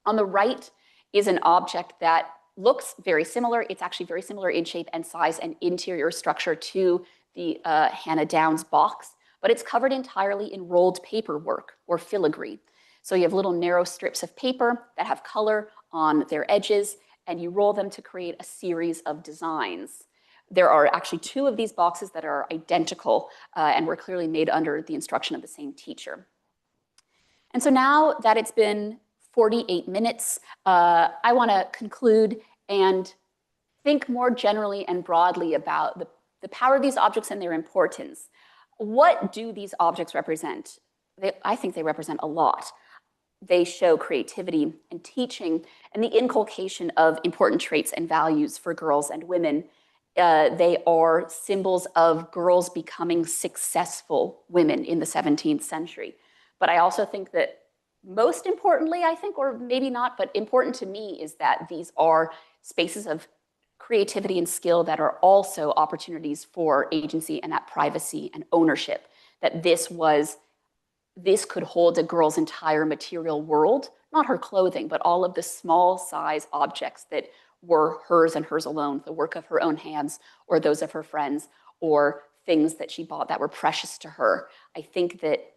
On the right is an object that looks very similar. It's actually very similar in shape and size and interior structure to the Hannah Downs box, but it's covered entirely in rolled paper work or filigree. So you have little narrow strips of paper that have color on their edges, and you roll them to create a series of designs. There are actually 2 of these boxes that are identical and were clearly made under the instruction of the same teacher. And so now that it's been 48 minutes, I want to conclude and think more generally and broadly about the power of these objects and their importance. What do these objects represent? I think they represent a lot. They show creativity and teaching and the inculcation of important traits and values for girls and women. They are symbols of girls becoming successful women in the 17th century. But I also think that most importantly, I think, or maybe not, but important to me is that these are spaces of creativity and skill that are also opportunities for agency and that privacy and ownership, that this could hold a girl's entire material world, not her clothing, but all of the small size objects that were hers and hers alone, the work of her own hands or those of her friends, or things that she bought that were precious to her. I think that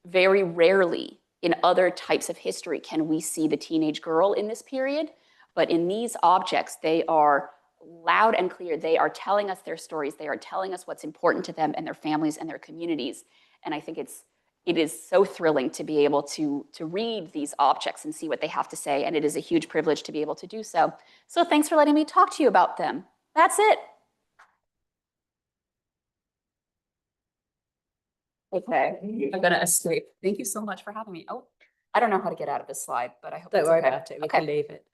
very rarely in other types of history can we see the teenage girl in this period, but in these objects, they are loud and clear. They are telling us their stories. They are telling us what's important to them and their families and their communities. And I think it is so thrilling to be able to read these objects and see what they have to say, and it is a huge privilege to be able to do so. So thanks for letting me talk to you about them. That's it. Okay, I'm gonna escape. Thank you so much for having me. Oh, I don't know how to get out of this slide, but I hope Don't worry about it, we can leave it.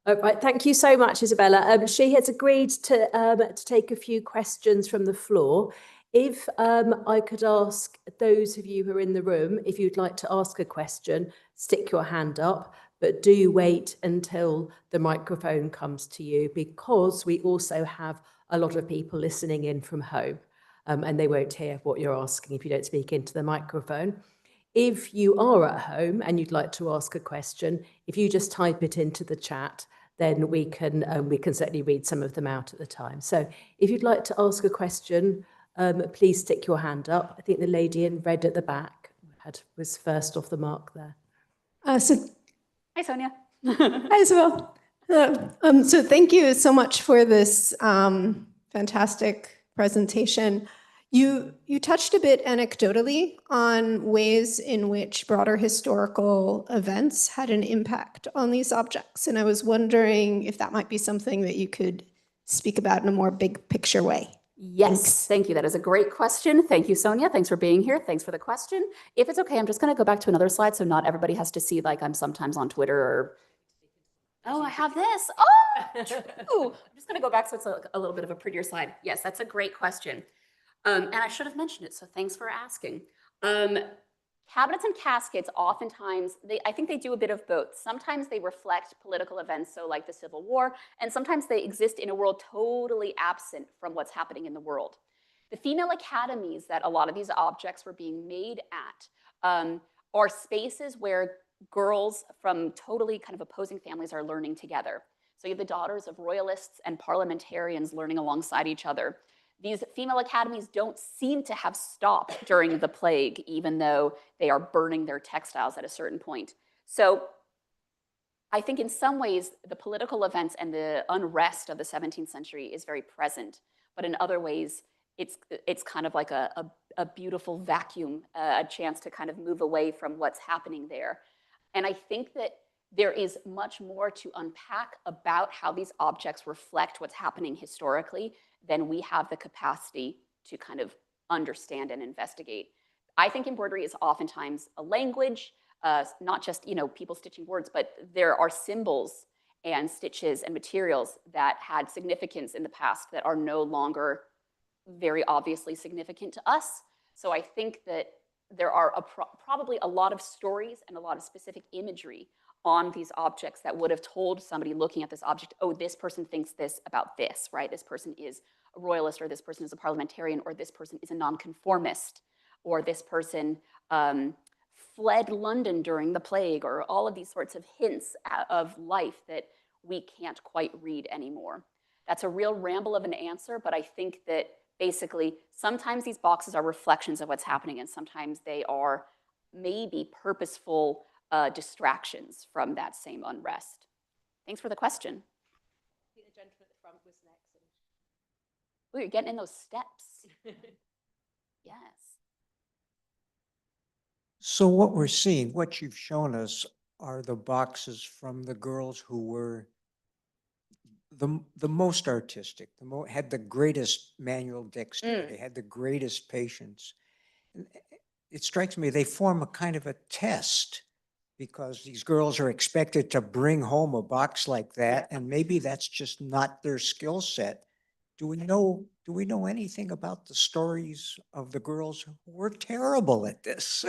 All right, thank you so much, Isabella. She has agreed to take a few questions from the floor. If I could ask those of you who are in the room, if you'd like to ask a question, stick your hand up, but do wait until the microphone comes to you, because we also have a lot of people listening in from home, and they won't hear what you're asking if you don't speak into the microphone. If you are at home and you'd like to ask a question, if you just type it into the chat, then we can certainly read some of them out at the time. So if you'd like to ask a question, please stick your hand up. I think the lady in red at the back was first off the mark there. Hi, Sonia. Hi, Isabel. So thank you so much for this fantastic presentation. You touched a bit anecdotally on ways in which broader historical events had an impact on these objects. And I was wondering if that might be something that you could speak about in a more big picture way. Yes, thank you. That is a great question. Thank you, Sonia. Thanks for being here. Thanks for the question. If it's okay, I'm just going to go back to another slide so not everybody has to see like I'm sometimes on Twitter or, oh, I have this. Oh, true. I'm just going to go back so it's a little bit of a prettier slide. Yes, that's a great question. And I should have mentioned it, so thanks for asking. Cabinets and caskets, oftentimes, I think they do a bit of both. Sometimes they reflect political events, so like the Civil War, and sometimes they exist in a world totally absent from what's happening in the world. The female academies that a lot of these objects were being made at are spaces where girls from totally kind of opposing families are learning together. So you have the daughters of royalists and parliamentarians learning alongside each other. These female academies don't seem to have stopped during the plague, even though they are burning their textiles at a certain point. So I think in some ways, the political events and the unrest of the 17th century is very present, but in other ways, it's kind of like a beautiful vacuum, a chance to kind of move away from what's happening there. And I think that there is much more to unpack about how these objects reflect what's happening historically than we have the capacity to kind of understand and investigate. I think embroidery is oftentimes a language, not just people stitching words, but there are symbols and stitches and materials that had significance in the past that are no longer very obviously significant to us. So I think that there are probably a lot of stories and a lot of specific imagery on these objects that would have told somebody looking at this object, oh, this person thinks this about this, right? This person is a royalist, or this person is a parliamentarian, or this person is a nonconformist, or this person fled London during the plague, or all of these sorts of hints of life that we can't quite read anymore. That's a real ramble of an answer, but I think that basically sometimes these boxes are reflections of what's happening, and sometimes they are maybe purposeful distractions from that same unrest. Thanks for the question. I think the gentleman at the front was next. Oh, you're getting in those steps. Yes. So what we're seeing, what you've shown us are the boxes from the girls who were the most artistic, had the greatest manual dexterity, had the greatest patience. It strikes me they form a kind of a test, because these girls are expected to bring home a box like that, and maybe that's just not their skill set. Do we know anything about the stories of the girls who were terrible at this?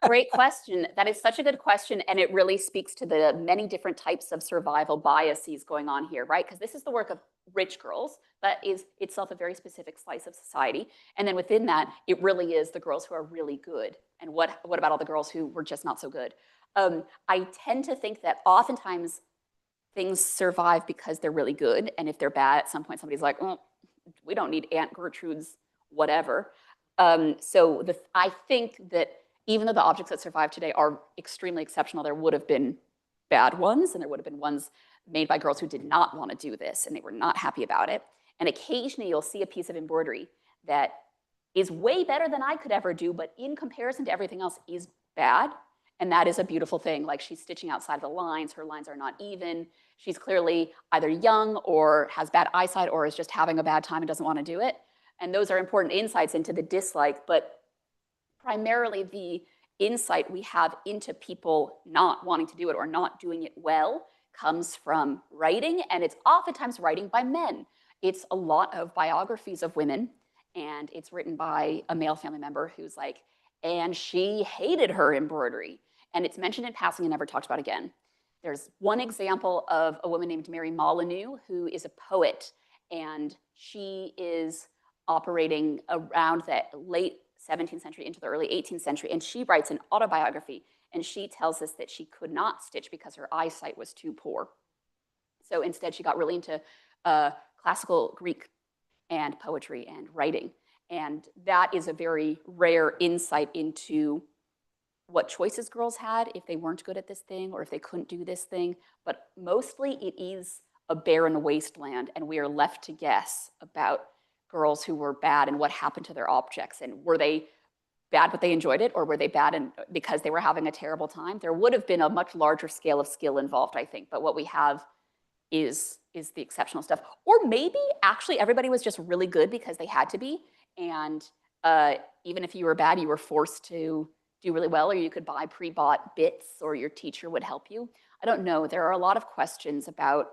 Great question. That is such a good question, and it really speaks to the many different types of survival biases going on here, right? Because this is the work of rich girls, that is itself a very specific slice of society. And then within that, it really is the girls who are really good. And what about all the girls who were just not so good? I tend to think that oftentimes things survive because they're really good. And if they're bad, at some point somebody's like, oh, we don't need Aunt Gertrude's whatever. I think that even though the objects that survive today are extremely exceptional, there would have been bad ones, and there would have been ones made by girls who did not want to do this, and they were not happy about it. And occasionally you'll see a piece of embroidery that is way better than I could ever do, but in comparison to everything else is bad. And that is a beautiful thing. Like, she's stitching outside of the lines, her lines are not even. She's clearly either young or has bad eyesight or is just having a bad time and doesn't want to do it. And those are important insights into the dislike, but primarily the insight we have into people not wanting to do it or not doing it well comes from writing, and it's oftentimes writing by men. It's a lot of biographies of women, and it's written by a male family member who's like, and she hated her embroidery. And it's mentioned in passing and never talked about again. There's one example of a woman named Mary Molyneux, who is a poet, and she is operating around the late 17th century into the early 18th century, and she writes an autobiography, and she tells us that she could not stitch because her eyesight was too poor. So instead, she got really into classical Greek and poetry and writing, and that is a very rare insight into what choices girls had if they weren't good at this thing or if they couldn't do this thing. But mostly it is a barren wasteland, and we are left to guess about girls who were bad and what happened to their objects. And were they bad but they enjoyed it, or were they bad because they were having a terrible time? There would have been a much larger scale of skill involved, I think. But what we have is the exceptional stuff. Or maybe actually everybody was just really good because they had to be, and even if you were bad, you were forced to do really well, or you could buy pre-bought bits, or your teacher would help you. I don't know. There are a lot of questions about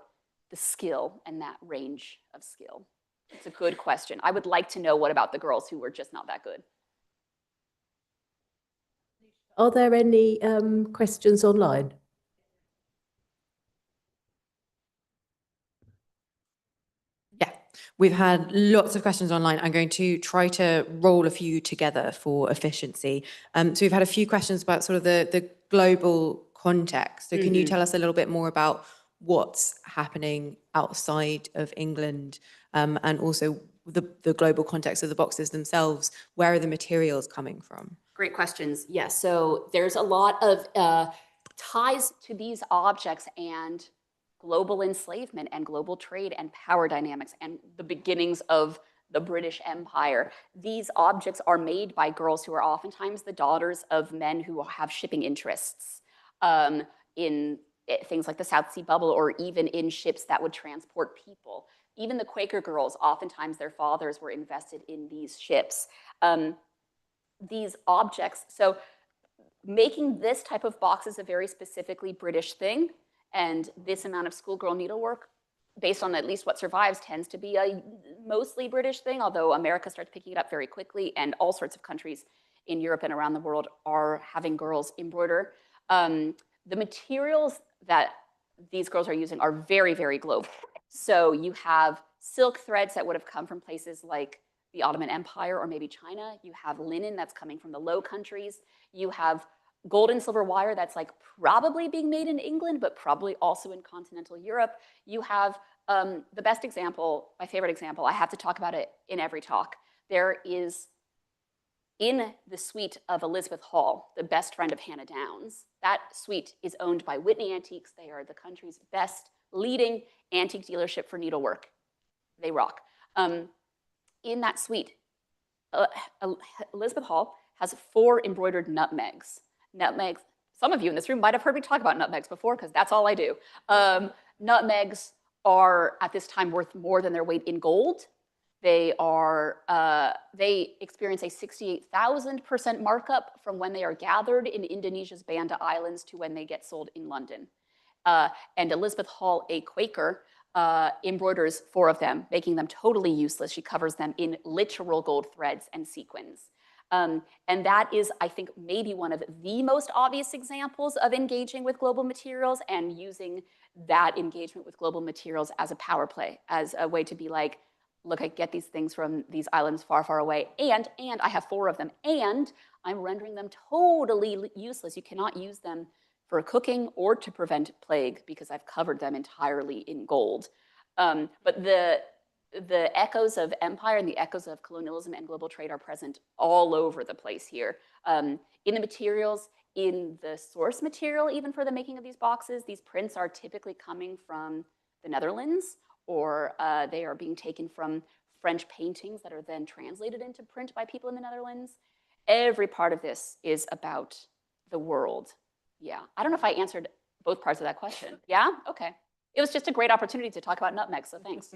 the skill and that range of skill. It's a good question. I would like to know what about the girls who were just not that good. Are there any questions online? Yeah, we've had lots of questions online. I'm going to try to roll a few together for efficiency. So we've had a few questions about sort of the global context. So can you tell us a little bit more about what's happening outside of England, and also the global context of the boxes themselves? Where are the materials coming from? Great questions. Yes, so there's a lot of ties to these objects and global enslavement and global trade and power dynamics and the beginnings of the British Empire. These objects are made by girls who are oftentimes the daughters of men who have shipping interests in things like the South Sea Bubble, or even in ships that would transport people. Even the Quaker girls, oftentimes their fathers were invested in these ships. These objects, so making this type of box is a very specifically British thing, and this amount of schoolgirl needlework, based on at least what survives, tends to be a mostly British thing, although America starts picking it up very quickly, and all sorts of countries in Europe and around the world are having girls embroider. The materials that these girls are using are very, very global. So you have silk threads that would have come from places like the Ottoman Empire or maybe China. You have linen that's coming from the Low Countries. You have gold and silver wire that's like probably being made in England, but probably also in continental Europe. You have the best example, my favorite example, I have to talk about it in every talk. There is, in the suite of Elizabeth Hall, the best friend of Hannah Downs, that suite is owned by Witney Antiques. They are the country's best leading antique dealership for needlework. They rock. In that suite, Elizabeth Hall has 4 embroidered nutmegs. Nutmegs, some of you in this room might have heard me talk about nutmegs before, because that's all I do. Nutmegs are at this time worth more than their weight in gold. They experience a 68,000% markup from when they are gathered in Indonesia's Banda Islands to when they get sold in London. And Elizabeth Hall, a Quaker, embroiders 4 of them, making them totally useless. She covers them in literal gold threads and sequins. And that is, I think, maybe one of the most obvious examples of engaging with global materials and using that engagement with global materials as a power play, as a way to be like, look, I get these things from these islands far, far away, and I have 4 of them, and I'm rendering them totally useless. You cannot use them for cooking or to prevent plague because I've covered them entirely in gold. But the echoes of empire and the echoes of colonialism and global trade are present all over the place here. In the materials, in the source material, even for the making of these boxes, these prints are typically coming from the Netherlands, or they are being taken from French paintings that are then translated into print by people in the Netherlands. Every part of this is about the world. Yeah, I don't know if I answered both parts of that question. Yeah, okay. It was just a great opportunity to talk about nutmegs, so thanks.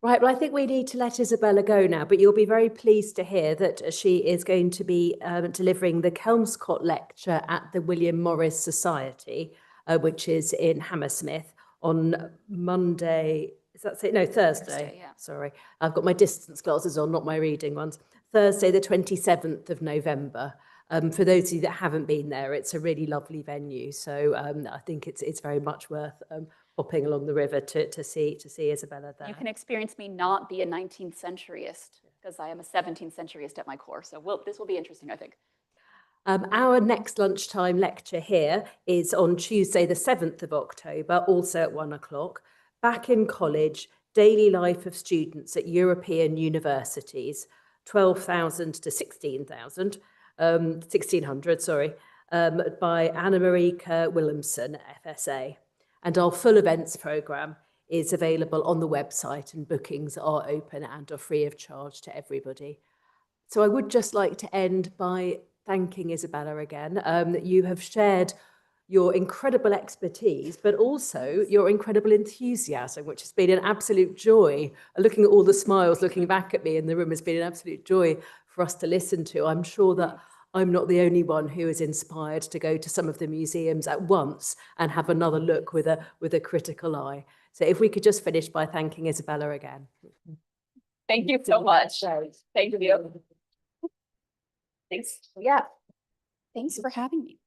Right, well, I think we need to let Isabella go now, but you'll be very pleased to hear that she is going to be delivering the Kelmscott Lecture at the William Morris Society, which is in Hammersmith on Monday. Is that it? No, Thursday. Yeah. Sorry, I've got my distance glasses on, not my reading ones. Thursday, the 27th of November. For those of you that haven't been there, it's a really lovely venue. So I think it's very much worth hopping along the river to see Isabella there. You can experience me not be a 19th centuryist, because I am a 17th centuryist at my core. So this will be interesting, I think. Our next lunchtime lecture here is on Tuesday, the 7th of October, also at 1 o'clock. Back in college, daily life of students at European universities, 12,000 to 16,000. 1600, sorry, by Anna-Marika Williamson, FSA. And our full events programme is available on the website, and bookings are open and are free of charge to everybody. So I would just like to end by thanking Isabella again. You have shared your incredible expertise, but also your incredible enthusiasm, which has been an absolute joy. Looking at all the smiles, looking back at me in the room has been an absolute joy for us to listen to. I'm sure that I'm not the only one who is inspired to go to some of the museums at once and have another look with a critical eye. So if we could just finish by thanking Isabella again. Thank you so much. Thank you. Thanks. Yeah. Thanks for having me.